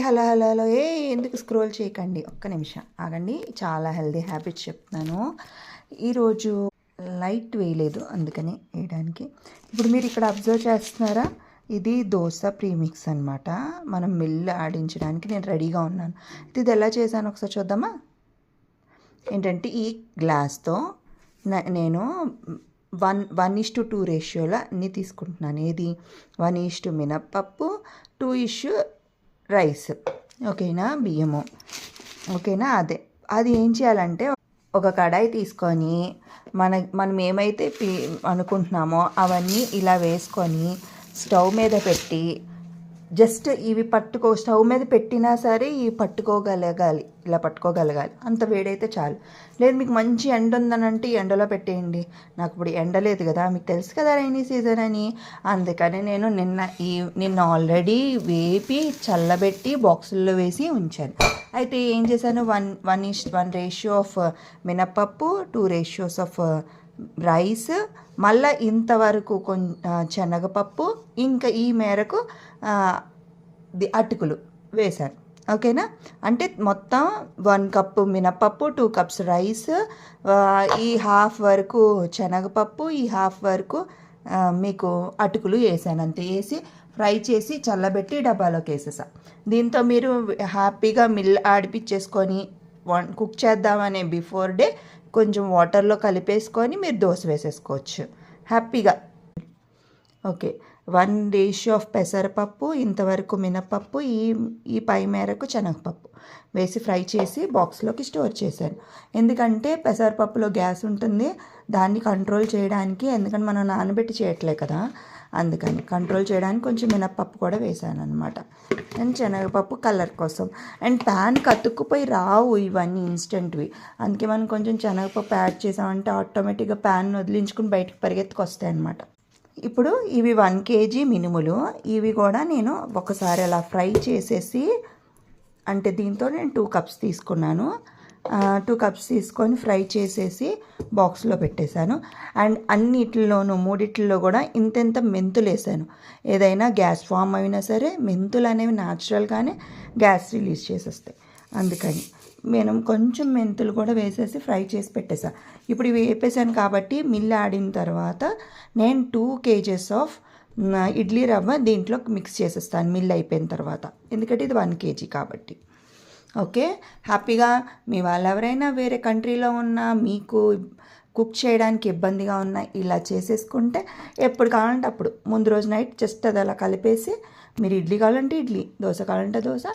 Hello hello hello ఎందుకు scroll చేయకండి, ఒక్క నిమిషం ఆగండి. చాలా హెల్దీ హ్యాబిట్స్ చెప్తున్నాను. ఈరోజు లైట్ వేయలేదు, అందుకని వేయడానికి. ఇప్పుడు మీరు ఇక్కడ అబ్జర్వ్ చేస్తున్నారా, ఇది దోశ ప్రీమిక్స్ అనమాట. మనం మిల్లు ఆడించడానికి నేను రెడీగా ఉన్నాను. ఇది ఎలా చేశాను ఒకసారి చూద్దామా. ఏంటంటే ఈ గ్లాస్తో నేను 1:2 రేషియోలో అన్నీ తీసుకుంటున్నాను. ఏది 1:2 మినప్పప్పు, 2 రైస్, ఓకేనా, బియ్యము, ఓకేనా. అది ఏం చేయాలంటే ఒక కడాయి తీసుకొని మనం ఏమైతే అనుకుంటున్నామో అవన్నీ ఇలా వేసుకొని స్టవ్ మీద పెట్టి జస్ట్ ఇవి స్టవ్ మీద పెట్టినా సరే ఇవి ఇలా పట్టుకోగలగాలి. అంత వేడైతే చాలు. లేదు మీకు మంచి ఎండ ఉందనంటే ఎండలో పెట్టేయండి. నాకు ఇప్పుడు ఎండ లేదు కదా, మీకు తెలుసు కదా రైనీ సీజన్ అని. అందుకని నేను నిన్న ఆల్రెడీ వేపి చల్లబెట్టి బాక్సుల్లో వేసి ఉంచాను. అయితే ఏం చేశాను, 1:1 రేషియో ఆఫ్ మినప్పప్పు, 2 రేషియోస్ ఆఫ్ రైస్, మళ్ళీ ఇంతవరకు శనగపప్పు, ఇంకా ఈ మేరకు అటుకులు వేశాను, ఓకేనా. అంటే మొత్తం 1 కప్పు మినప్పప్పు, 2 కప్స్ రైస్, ఈ హాఫ్ వరకు శనగపప్పు, ఈ హాఫ్ వరకు మీకు అటుకులు వేసాను. అంతే వేసి ఫ్రై చేసి చల్లబెట్టి డబ్బాలోకి వేసేసా. దీంతో మీరు హ్యాపీగా మిల్ ఆడిపించేసుకొని కుక్ చేద్దామనే బిఫోర్ డే కొంచెం వాటర్లో కలిపేసుకొని మీరు దోశ వేసేసుకోవచ్చు హ్యాపీగా. ఓకే, 1 రేషియో ఆఫ్ పెసరపప్పు, ఇంతవరకు మినపప్పు, ఈ పై మేరకు శనగపప్పు వేసి ఫ్రై చేసి బాక్స్లోకి స్టోర్ చేశాను. ఎందుకంటే పెసరపప్పులో గ్యాస్ ఉంటుంది, దాన్ని కంట్రోల్ చేయడానికి, ఎందుకంటే మనం నానబెట్టి చేయట్లే కదా, అందుకని కంట్రోల్ చేయడానికి కొంచెం మినప్పప్పు కూడా వేసాను అనమాట. అండ్ శనగపప్పు కలర్ కోసం. అండ్ ప్యాన్కి అతుక్కుపోయి రావు ఇవన్నీ ఇన్స్టెంట్వి, అందుకే మనం కొంచెం శనగపప్పు యాడ్ చేసామంటే ఆటోమేటిక్గా ప్యాన్ వదిలించుకుని బయటకు పరిగెత్తుకొస్తాయి అనమాట. ఇప్పుడు ఇవి 1 kg మినుములు, ఇవి కూడా నేను ఒకసారి అలా ఫ్రై చేసేసి, అంటే దీంతో నేను 2 కప్స్ తీసుకున్నాను. 2 కప్స్ తీసుకొని ఫ్రై చేసేసి బాక్స్లో పెట్టేశాను. అండ్ అన్నిటిలోనూ 3 కూడా ఇంత మెంతులు వేసాను. ఏదైనా గ్యాస్ ఫామ్ అయినా సరే మెంతులు అనేవి న్యాచురల్గానే గ్యాస్ రిలీజ్ చేసేస్తాయి, అందుకని నేను కొంచెం మెంతులు కూడా వేసేసి ఫ్రై చేసి పెట్టేశాను. ఇప్పుడు ఇవి వేపేసాను కాబట్టి మిల్ ఆడిన తర్వాత నేను 2 kgs ఆఫ్ ఇడ్లీ రవ్వ దీంట్లో మిక్స్ చేసేస్తాను మిల్ అయిపోయిన తర్వాత, ఎందుకంటే ఇది 1 kg కాబట్టి. ఓకే, హ్యాపీగా మీ వాళ్ళు ఎవరైనా వేరే కంట్రీలో ఉన్నా, మీకు కుక్ చేయడానికి ఇబ్బందిగా ఉన్నా ఇలా చేసేసుకుంటే ఎప్పుడు కావాలంటే అప్పుడు ముందు రోజు నైట్ జస్ట్ అది అలా కలిపేసి మీరు ఇడ్లీ కావాలంటే ఇడ్లీ, దోశ కావాలంటే దోశ,